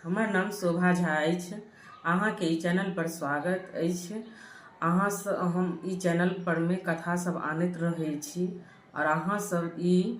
हमर नाम शोभा झा अछि। अहाँके ई चैनल पर स्वागत अछि। अहाँ से हम ई चैनल पर में कथा सब आनैत रहै छी और अहाँ सब ई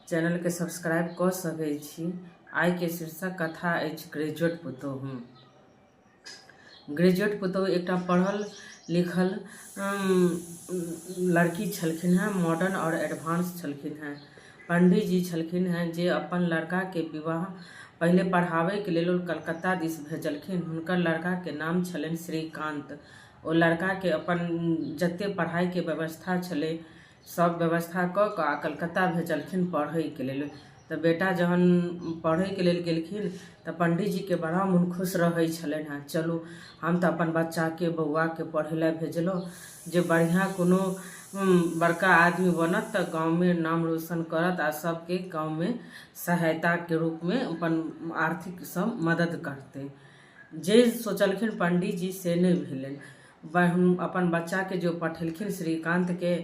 चैनल के सब्सक्राइब कर सकै छी। आइ के शीर्षक कथा अछि ग्रेजुएट पुतोहु। ग्रेजुएट पुतोहु एकटा पढ़ल लिखल लड़की छलखिन हैं, मॉडर्न और एडवांस छलखिन हैं। पंडित जी छलखिन हैं जे अपन लड़का के विवाह पहले पढ़ावे के लेल कलकत्ता दिस भेजलखिन। हुनकर लड़का के नाम छलनि श्रीकांत। ओ लड़का के अपन जते पढ़ाई के व्यवस्था छले सब व्यवस्था क के कलकत्ता भेजलखिन पढ़े के लेल। तो बेटा जहन पढ़े के लेल गेलखिन तो पंडित जी के बड़ा मन खुश रहे छलनि हैं। चलू हम तो अपन बच्चा के बउआ के पढ़े ला भेजलो, जे बढ़िया कोनो बड़का आदमी बनत तो गाँव में नाम रोशन करत आ सबके गाँव में सहायता के रूप में अपन आर्थिक सब मदद करते। जे सोचलखिन पंडित जी से नहीं भेलन। अपन बच्चा के जो पठेलखिन श्रीकांत के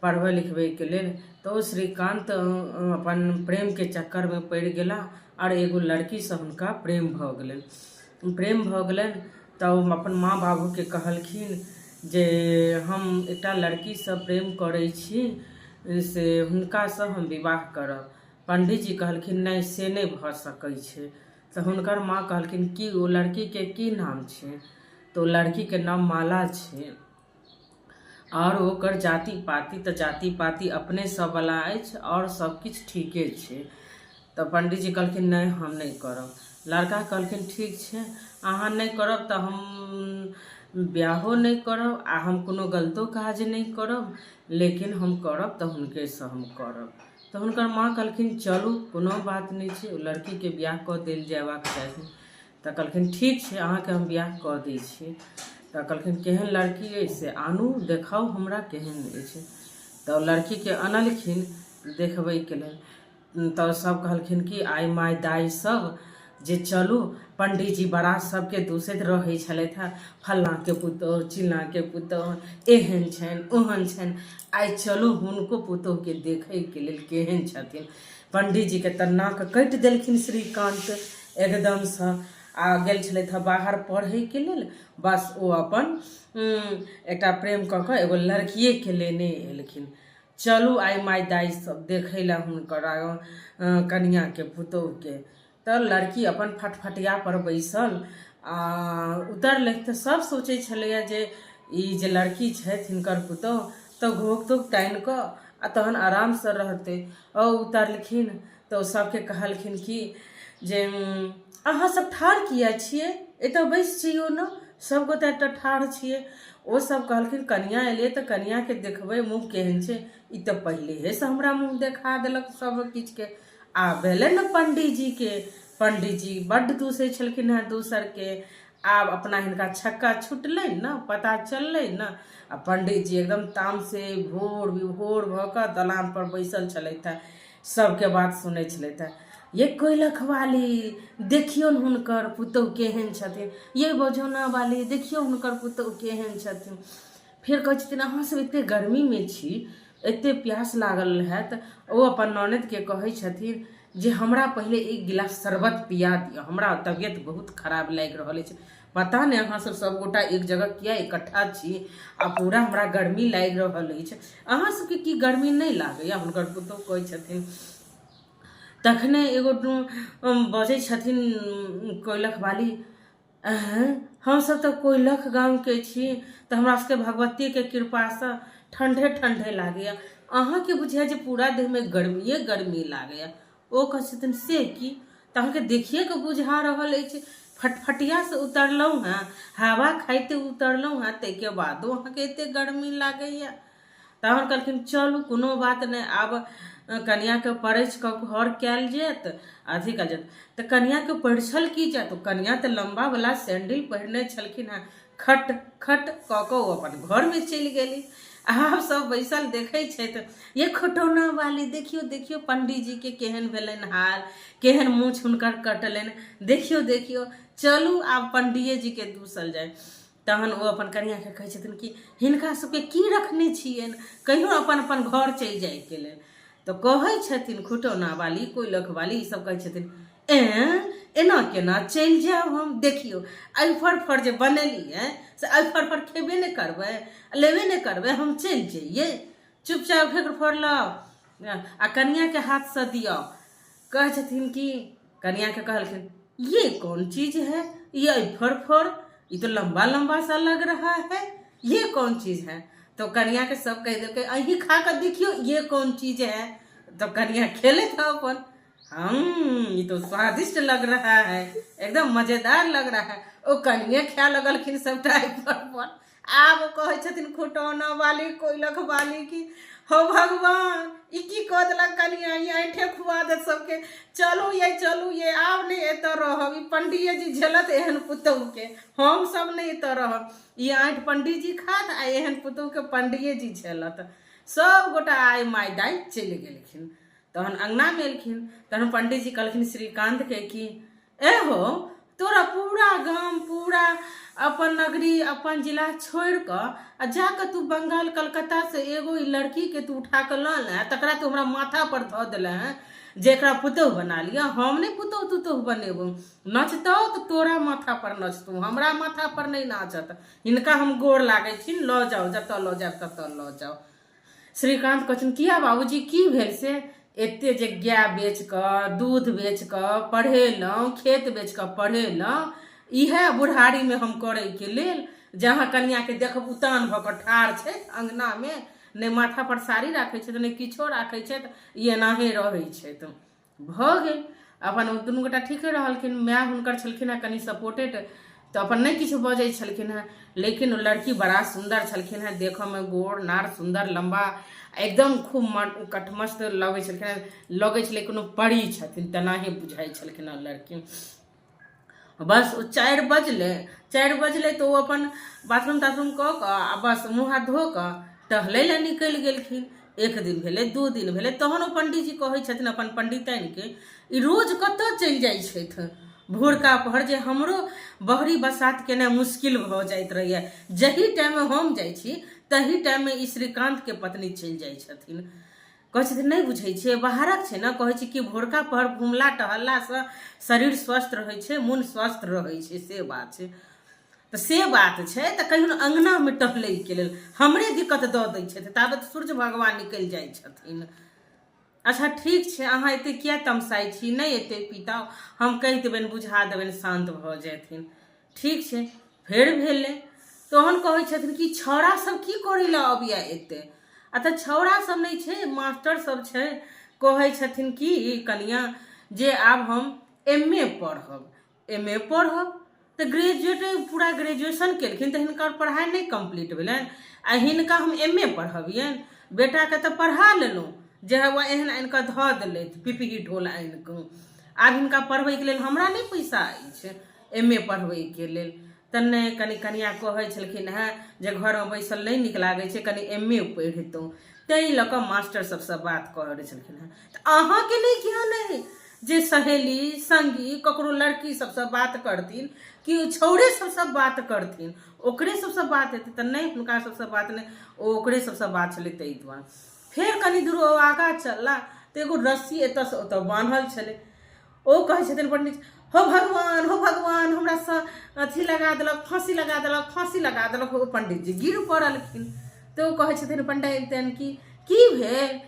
पढ़वे लिखवे के लेल, तो श्रीकांत अपन प्रेम के चक्कर में पड़ गेला और एगो लड़की से हुनका प्रेम भ गेलन। तो अपन माँ बाबू के कहलखिन जे हम एकटा लड़की से प्रेम करे छी, से हुनका से हम विवाह करब। पंडित जी कहलखिन नहीं से नहीं भ सकै छै। तो हुनकर माँ कहलखिन कि ओ लड़की के की नाम छै? तो लड़की के नाम माला छै और ओकर जाति पाति अपने सब वाला अछि और सब किछ ठीके छै। तो पंडित जी कहलखिन नहीं हम नहीं करब। लड़का कहलखिन ठीक छै, अहाँ नहीं करब तो हम ब्याहो नहीं करब आ हम कोनो गलतो काज नहीं करब, लेकिन हम करब तो हुनके से हम करब। तो हुनकर माँ कहलखिन चलू कोनो बात नहीं छै, लड़की के ब्याह क देल जायबाक चाही। तो कहलखिन ठीक छै अहाँके हम ब्याह क दै छी। तो कहलखिन केहन लड़की अछि से आनू देखाउ हमरा केहन अछि। तो लड़की के अनलखिन देखबै के लेल। तो सब कहलखिन कि आइ माय दाई सब जे चलू, पंडित जी बारात सबके दूसैत रहै छलथि हैं, फल्लाँ के पुतोह चिल्लाँ के पुतोह एहन छनि ओहन छनि, आइ चलू हुनको पुतोह के देखै के लेल केहन छथिन। पंडित जी के तऽ नाक काटि देलखिन श्रीकांत एकदम से। आ गेल छलथि हैं बाहर पढ़े के लेल। बस ओ अपन एकटा प्रेम क के एगो लड़किए के लेने एलखिन। चलू आइ माय दाई सब देखै ला हुनकर कन्या के पुतोह के। तो लड़की अपन फटफटिया पर बैसल उतरलथि। तो सब सोचे छलैया जे ई जे लड़की छथि हिनकर पुतोह तो घोक तोक टाइन क आ तहन आराम से रहते। और उतरलखिन तो सबके कहलखिन कि जे अहाँ सब ठाढ़ किया छिए, एतऽ बैस जइयो न, सब गोटा एतऽ ठाढ़ छिए। ओ सब कहलखिन कन्या एलिए तो कन्या के देखबै मुँह केहन छै। ई तो पहले से हमरा मुँह देखा देलक सब किछ के। आ भेले न पंडित जी के, पंडित जी बड्ड दूसै छलखिन हैं दूसर के। आब अपना हिनका छक्का छुटलै न, पता चललै न। आ पंडित जी एकदम ताम से भोर विभोर भ क दलान पर बैसल छलथि हैं, सबके बात सुनै छलथि हैं। ये कोयलख वाली देखियो हुनकर पुतोह केहन छथिन, ये बजौना वाली देखियो हुनकर पुतोह केहन छथिन। फिर कहै छथिन अहाँ सब एते गर्मी में छी, एते प्यास लागल हैत। ओ अपन ननद के कहै छथिन जे हमरा पहले एक गिलास शरबत पिया दिअ, हमरा तबियत बहुत खराब लागि रहल अछि। पता नहीं अहाँ सब गोटा एक जगह किया इकट्ठा छी आ पूरा हमरा गर्मी लागि रहल अछि। अहाँ सबके की गर्मी नहीं लागैया? हुनकर पुतोह कहै छथिन। तखने एगो बजै छथिन कोयलख वाली, हम सब तो कोयलख गाँव के छी, तो हमरा सबके भगवती के कृपा से ठंडे ठंडे लागैया। अहाँ के बुझाइया जे पूरा देह में गर्मी लागैया। ओ कहै छथिन से की? तो अहाँके देखिए के बुझा रहल अछि, फटफटिया से उतरलहुँ हैं, हवा खाइते उतरलहुँ हैं, ताहिके बादो अहाँके एते गर्मी लागैया। तहन कहलखिन चलू कोनो बात नहीं, आब कन्या के परिछ क घर कैल जायत, अथी कल जायत। तो कन्या के परिछल की जायत? तो कन्या तो लंबा वाला सैंडल पहनने छलखिन हैं। खट खट क के अपन घर में चलि गेली। आप सब बैसल देखे छथि, ये खटौना वाली देखियो देखियो पंडित जी के केहन भेलन हाल, केहन मूछ हुनकर कटलनि, देखियो देखियो चलू आब पंडिये जी के दूसल जाय। तहन ओ अपन कन्या के कहै छथिन कि हिनका सबके की रखने छियनि, कहियो अपन अपन घर चलि जाय के लेल। तो कहै छथिन खुटौना वाली कोयलख वाली ई सब कहै छथिन एना केना चलि जायब हम? देखियौ अइफर जे बनेलियै से अइफर खेबे नहि करबै, लेबे नहि करबै, हम चलि जइयै? चुपचाप फेर लाउ आ कनियाके हाथसँ दियौ। कहै छथिन कि कनियाके कहलखिन ये कौन चीज़ है, ये अइफर, ये तो लंबा लंबा सा लग रहा है, ये कौन चीज़ है? तो कनिया के सब कह दे अही खा कर देखियो ये कौन चीज़ है। तो कनिया खेले था अपन, ये तो स्वादिष्ट लग रहा है, एकदम मजेदार लग रहा है। ओ कनिया खाए लगलखिन सबटा पर। आब कहे छथिन खुटौना वाली कोयलख वाली की हो भगवान ई की कह देलक कनिया, ई ऐठे खुआ दे सबके। चलू ये आब नहीं एत रहब, ई पंडिये जी झेलत एहन पुतहु के, हम सब नहीं एत रहब। ई ऐठ पंडित जी खात आ एहन पुतहु के पंडिये जी झेलत। सब गोटा आय माय दाय चलि गेलखिन। तहन अंगना में एलखिन, तहन पंडित जी कहलखिन श्रीकांत के कि ए हो तोरा पूरा गांव, पूरा अपन नगरी, अपन जिला छोड़ कर आ जाकर तू बंगाल कलकत्ता से एगो लड़की के तू उठा कर ला ले, तकरा तू हमरा माथा पर धो दिले हैं जेकरा पुतहु बना लिया। हम नहीं पुतहु तुतहु बनेबू, नचतौ तो तोरा माथा पर नचतू, हमरा माथा पर नहीं नाचत। हिनका हम गोड़ लागे छी, लो जाओ, जतऽ लो जाओ ततऽ लो जाओ। श्रीकांत कहथिन किया बाबूजी की भेल से? एते जे गाय बेच कऽ, दूध बेच कऽ पढ़ेलहुँ, खेत बेच कऽ पढ़ेलहुँ, इहे बुढ़ारी में हम करे के लेल, जहाँ कनिया के देखब उतान भऽ कऽ ठाढ़ छै अंगना में, नहीं माथा पर साड़ी राखे छै, नहीं किछो राखे छै, ई एनाहे रहे छै। तो भऽ गेल अपन दुनू गोटा ठीके रहलखिन। माय हुनकर छलखिन है कनि सपोर्टेड, तो अपन नहीं किछु बजै छलखिन है। लेकिन लड़की बड़ा सुंदर छलखिन है, देखऽ में गोड़ नार सुंदर लंबा एकदम खूब कटमस्त लगे छलखिन है, लगे छलै कोनो परी छथिन तेनाही बुझाइ छलखिन है लड़की। बस 4 बजले तो वो अपन बाथरूम ताथरूम कऽ कऽ बस मुँह हाथ धो कऽ टहलै लए निकलि गेलखिन। 1 दिन भेलै, 2 दिन भेलै, तहन ओ पंडित जी कहै छथिन अपन पंडिताइन के ई रोज कतऽ चलि जाइ छथि भोरका पहर, जे हमरो बहरी बसात केनाइ मुश्किल भऽ जाइत रहैया। जही टाइम में हम जाइ छी तही टाइम में ई श्रीकांत के पत्नी चलि जाइ छथिन। कहै छथिन नहीं बुझै छियै, बाहरक छै ने, कहै छै कि भोरका पहर घुमला टहलला से शरीर स्वस्थ रहै छै, मन स्वस्थ रहै छै, से बात छै। तो से बात छै तो कहियो अंगना में टहलै के लेल हमरे दिक्कत दऽ दै छथिन, ताबत सूर्य भगवान निकलि जाइ छथिन। अच्छा ठीक छै, अहाँ एते किया तमसाइ छी, नहीं एते पिताओ, हम कहि देबनि, बुझा देबनि, शांत भऽ जेथिन। ठीक छै, फेर भेलै। तहन कहै छथिन कि छौड़ा सब की करै लए अबिया एते? तऽ छौड़ा सब नहीं छै, मास्टर सब छै। कहै छथिन कि कनिया जे आब हम MA पढ़ब, MA पढ़ब तो ग्रेजुएट, पूरा ग्रेजुएशन केलखिन तो हिनकर पढ़ाई नहीं कंप्लीट भेलनि, आ हिनका हम MA पढ़बियनि? बेटा के तो पढ़ा लेलहुँ, जे है वह एहन आनि कऽ धऽ देलथि पिपही ढोल आनि कऽ। आब हिनका पढ़बै के लेल हमरा नहीं पैसा अछि MA पढ़बै के लेल। तऽ नहीं, कनिया कहै छलखिन है जे घर में बैसल नहीं नीक लागै छै, कनि MA पढ़ितहुँ, ताहि लऽ कऽ मास्टर सबसँ बात करै छलखिन है। तऽ अहाँके नहीं ज्ञान है जे सहेली संगी ककरो लड़की सबसँ बात करथिन कि छौड़े सबसँ बात करथिन, ओकरे सबसँ बात हेतै? तऽ नहीं, हुनका सबसँ बात नहीं, ओकरे सबसँ बात छलै, ताहि दुआरे। फेर कनि दूर आगाँ चलला तो एगो रस्सी एतऽ से ओतऽ बान्हल छलै। ओ कहै छथिन पंडित हो भगवान हमरा से अथी लगा देलक, फांसी लगा देलक, फांसी लगा देलक। ओ पंडित जी गिर पड़लखिन। तो कहै छथिन पंडितन की भेल?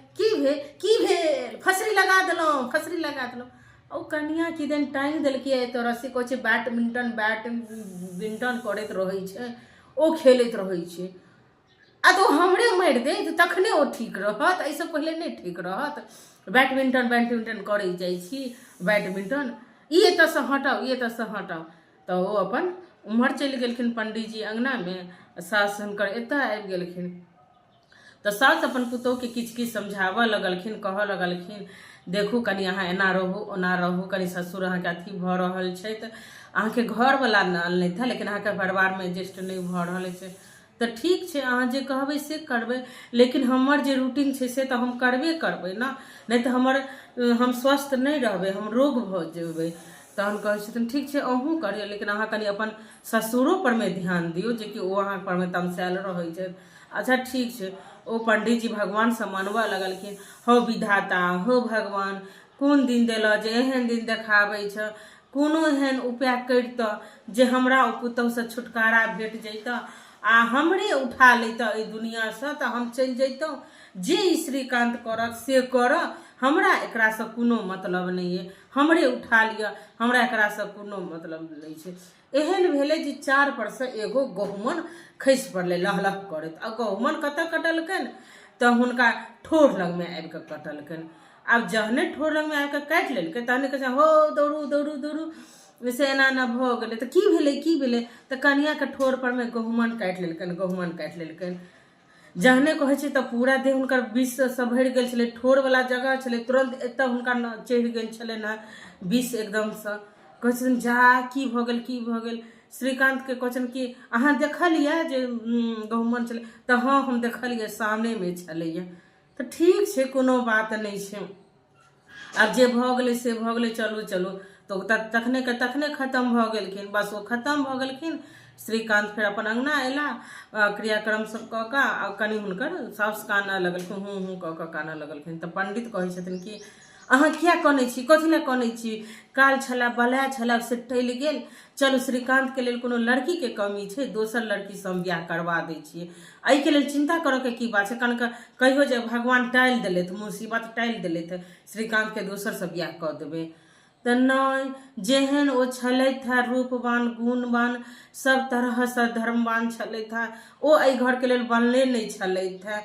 फसरी लगा देलहुँ। ओ कनिया किदैन टाइम देलकै तो रस्सी, कहै छै बैडमिंटन करैत रहै छै, ओ खेलैत रहै छै। आ तो हमरे मारि दे तखने ओ ठीक रहत, एहिसँ पहिले नहीं ठीक रहत। बैडमिंटन करे जाइ छी, बैडमिंटन ई एतऽसँ हटाउ। तो ओ अपन उम्हर चलि गेलखिन पंडित जी अंगना में, सास हुनकर एतऽ आबि गेलखिन। तो सास अपन पुतोह के किछु समझाबऽ लगलखिन, कहऽ लगलखिन देखू कनि अहाँ एना रहू ओना रहू, कनि ससुर अहाँके अथी भऽ रहल छै, अहाँके घरवला नहि था, लेकिन अहाँके परिवार में एडजस्ट नहीं भऽ रहल छै। तो ठीक छै, अहाँ जे कहबै से करबै, लेकिन हमर जे रूटीन छै से तो हम करबे करबै ना, नहीं तो हम स्वस्थ नहीं रहबै, हम रोग भऽ जेबै। तहन कहै छथिन ठीक छै अहूँ करियौ, लेकिन अहाँ कनि अपन ससुरो पर में ध्यान दियौ, जे कि ओ अहाँ पर में तमसायल रहै छै। अच्छा ठीक छै। ओ पंडित जी भगवान से मनबऽ लगलखिन, हो विधाता, हो भगवान, कोन दिन देलऽ जे एहन दिन देखाबै छ, कोनो एहन उपाय करितऽ जे हमरा ओ पुतहुसँ छुटकारा भेट जैतऽ आ हमरे उठा लेतऽ एहि दुनियासँ, तऽ हम चलि जैतहुँ। जे ई श्रीकान्त करत से करऽ, हमरा एकरासँ कोनो मतलब नहीं है, हमरे उठा लिअ, हमरा एकरासँ कोनो मतलब नहीं छै। एहन भेलै जे 4 पर से एगो गहुमन खसि पड़लै लहलह करैत। आ गहुमन कतऽ कटलकनि तऽ हुनका ठोर लगमे आबि कऽ कटलकनि। आब जहने ठोर लगमे आबि कऽ काटि लेलकै तहने कहै छै हो दौड़ू दौड़ू दौड़ू, से एना एना भऽ गेलै। तऽ की भेलै तऽ कनियाके ठोर परमे गहुमन काटि लेलकनि। जहने कहै छै तऽ पूरा देह हुनकर विषसँ भरि गेल छलै, ठोरवला जगह छलै, तुरन्त एतऽ हुनका चढ़ि गेल छलनि हँ विष एकदमसँ। कहै छथिन जा की भऽ गेल। श्रीकान्तके कहै छनि कि अहाँ देखलियै जे गहुमन छलै? तऽ हाँ हम देखलियै, सामनेमे छलैए। तऽ ठीक छै, कोनो बात नहीं छै, आब जे भऽ गेलै से भऽ गेलै, चलू। तऽ तखने के तखने खत्म भऽ गेलखिन। बस ओ खत्म भऽ गेलखिन। श्रीकान्त फेर अपन अंगना अयला, क्रियाक्रम सब कऽ कऽ आ कनि हुनकर साउस कानऽ लगलखिन, हूँ कऽ कऽ कानऽ लगलखिन। तऽ पंडित कहै छथिन कि अहाँ किया कनै छी, कथी लए कनै छी? काल छलै बलाय छलै से टलि गेल, चलू श्रीकान्तके लेल कोनो लड़कीके कमी छै, दोसर लड़कीसँ हम बियाह करबा दै छियै। एहिके लेल चिंता करऽके की बात छै? कहियो जे भगवान टालि देलथि, मुसीबत टालि देलथि, श्रीकान्तके दोसरसँ बियाह कऽ देबै। तऽ नहि, जेहन ओ छलथि हैं रूपवान गुणवान सब तरहसँ धर्मवान छलथि हैं, ओ एहि घरके लेल बनले नहीं छलथि हैं।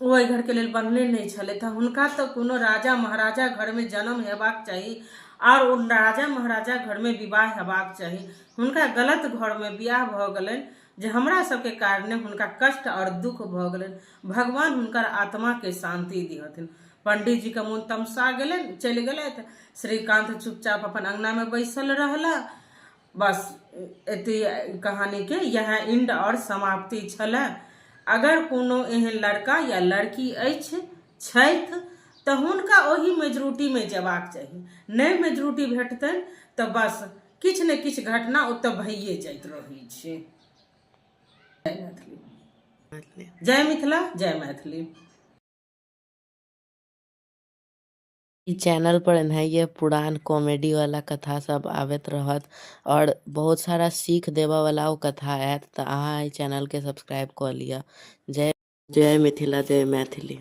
ओ एहि घरके लेल बनले नहीं छलथि हैं। हुनका तऽ कोनो राजा महाराजा घरमे जन्म हेबाक चाही और ओ राजा महाराजा घरमे विवाह हेबाक चाही। हुनका गलत घरमे बियाह भऽ गेलनि जे हमरा सबके कारणे हुनका कष्ट और दुख भऽ गेलनि। भगवान हुनकर आत्माके शांति दिहथिन। पंडित जी के मोन तमसा गेलनि, चलि गेलथि। श्रीकान्त चुपचाप अपन अंगनामे बैसल रहला। बस एते कहानी के यह इंड और समाप्ति छलै। अगर कोनो एहन लड़का या लड़की छथि तऽ हुनका ओही मेजरूटीमे जेबाक चाही। नहि मेजरूटी भेटतनि तऽ बस किछु ने किछु घटना ओतऽ भइए जाइत रहै छै। जय मिथिला, जय मैथिली। ई चैनल पर एनाहिए पुरान कॉमेडी वाला कथा सब आबैत रहत और बहुत सारा सीख देबऽ वाला ओ कथा आयत, तऽ अहाँ ई चैनल के सब्सक्राइब कऽ लिअ। जय मिथिला, जय मैथिली।